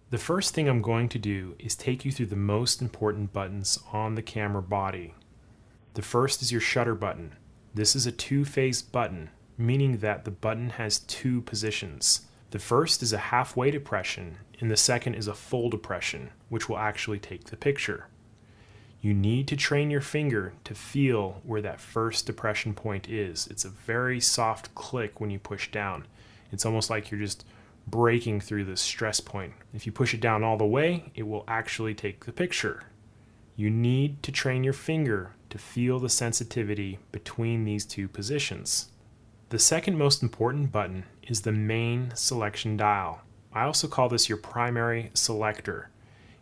The first thing I'm going to do is take you through the most important buttons on the camera body. The first is your shutter button. This is a two-phase button, meaning that the button has two positions. The first is a halfway depression, and the second is a full depression, which will actually take the picture. You need to train your finger to feel where that first depression point is. It's a very soft click when you push down. It's almost like you're just breaking through the stress point. If you push it down all the way, it will actually take the picture. You need to train your finger to feel the sensitivity between these two positions. The second most important button is the main selection dial. I also call this your primary selector.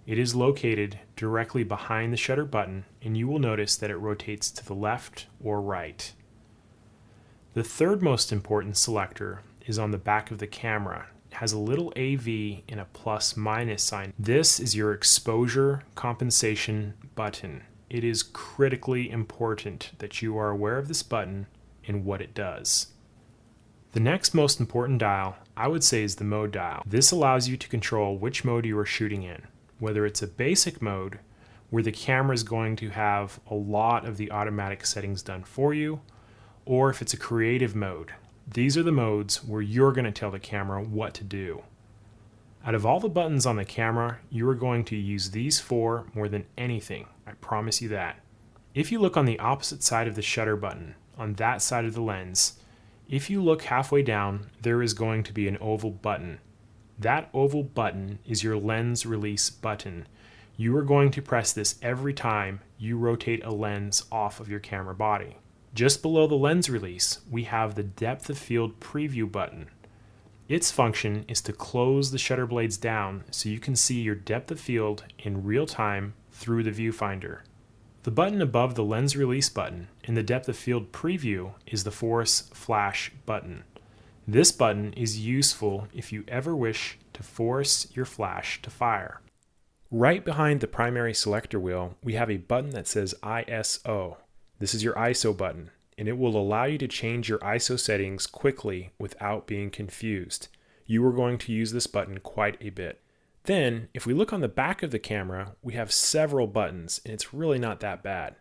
It is located directly behind the shutter button, and you will notice that it rotates to the left or right. The third most important selector is on the back of the camera. It has a little AV and a plus-minus sign. This is your exposure compensation button. It is critically important that you are aware of this button and what it does. The next most important dial, I would say, is the mode dial. This allows you to control which mode you are shooting in. Whether it's a basic mode, where the camera is going to have a lot of the automatic settings done for you, or if it's a creative mode. These are the modes where you're going to tell the camera what to do. Out of all the buttons on the camera, you are going to use these four more than anything. I promise you that. If you look on the opposite side of the shutter button, on that side of the lens, if you look halfway down, there is going to be an oval button. That oval button is your lens release button. You are going to press this every time you rotate a lens off of your camera body. Just below the lens release, we have the depth of field preview button. Its function is to close the shutter blades down so you can see your depth of field in real time through the viewfinder. The button above the lens release button in the depth of field preview is the force flash button. This button is useful if you ever wish to force your flash to fire. Right behind the primary selector wheel, we have a button that says ISO. This is your ISO button, and it will allow you to change your ISO settings quickly without being confused. You are going to use this button quite a bit. Then, if we look on the back of the camera, we have several buttons, and it's really not that bad.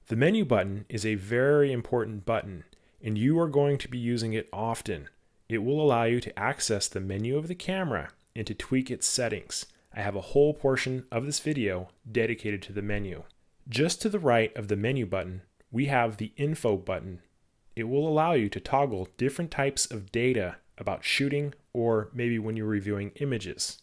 The menu button is a very important button, and you are going to be using it often. It will allow you to access the menu of the camera and to tweak its settings. I have a whole portion of this video dedicated to the menu. Just to the right of the menu button, we have the info button. It will allow you to toggle different types of data about shooting or maybe when you're reviewing images.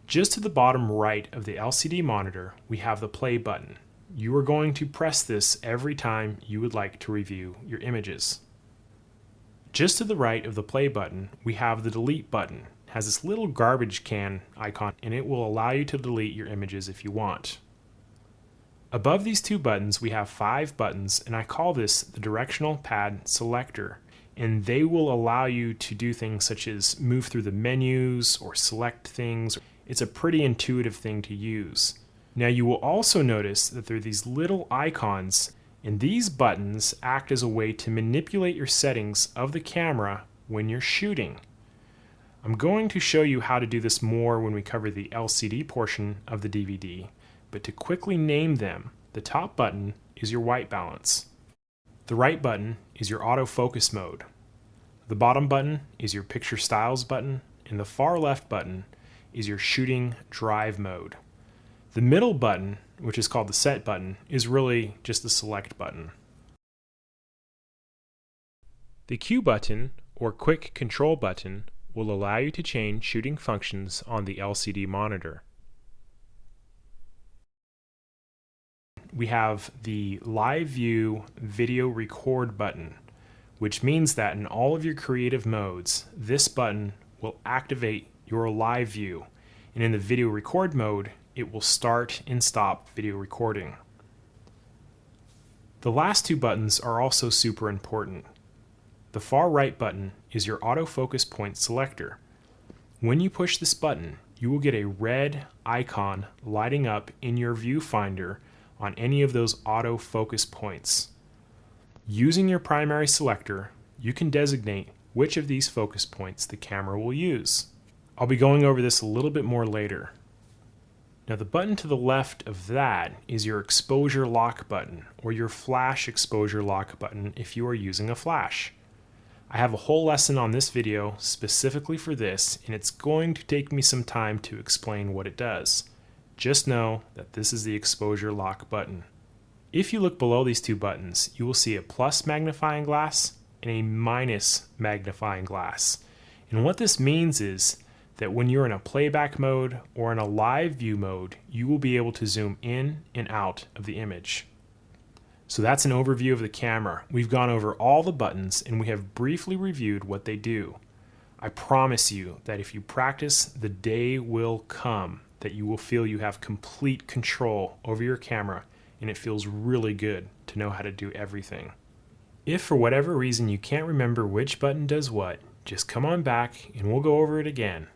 Just to the bottom right of the LCD monitor, we have the play button. You are going to press this every time you would like to review your images. Just to the right of the play button, we have the delete button. It has this little garbage can icon, and it will allow you to delete your images if you want. Above these two buttons, we have 5 buttons, and I call this the directional pad selector. And they will allow you to do things such as move through the menus or select things. It's a pretty intuitive thing to use. Now you will also notice that there are these little icons, and these buttons act as a way to manipulate your settings of the camera when you're shooting. I'm going to show you how to do this more when we cover the LCD portion of the DVD, but to quickly name them, the top button is your white balance. The right button is your autofocus mode. The bottom button is your picture styles button, and the far left button is your shooting drive mode. The middle button, which is called the set button, is really just the select button. The Q button, or quick control button, will allow you to change shooting functions on the LCD monitor. We have the live view video record button, which means that in all of your creative modes, this button will activate your live view, and in the video record mode, it will start and stop video recording. The last two buttons are also super important. The far right button is your autofocus point selector. When you push this button, you will get a red icon lighting up in your viewfinder on any of those autofocus points. Using your primary selector, you can designate which of these focus points the camera will use. I'll be going over this a little bit more later. Now the button to the left of that is your exposure lock button, or your flash exposure lock button if you are using a flash. I have a whole lesson on this video specifically for this, and it's going to take me some time to explain what it does. Just know that this is the exposure lock button. If you look below these two buttons, you will see a plus magnifying glass and a minus magnifying glass. And what this means is that when you're in a playback mode or in a live view mode, you will be able to zoom in and out of the image. So that's an overview of the camera. We've gone over all the buttons and we have briefly reviewed what they do. I promise you that if you practice, the day will come that you will feel you have complete control over your camera, and it feels really good to know how to do everything. If for whatever reason you can't remember which button does what, just come on back and we'll go over it again.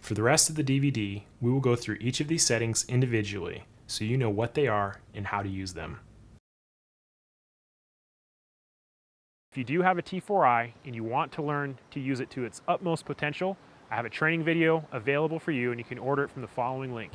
For the rest of the DVD, we will go through each of these settings individually so you know what they are and how to use them. If you do have a T4i and you want to learn to use it to its utmost potential, I have a training video available for you, and you can order it from the following link.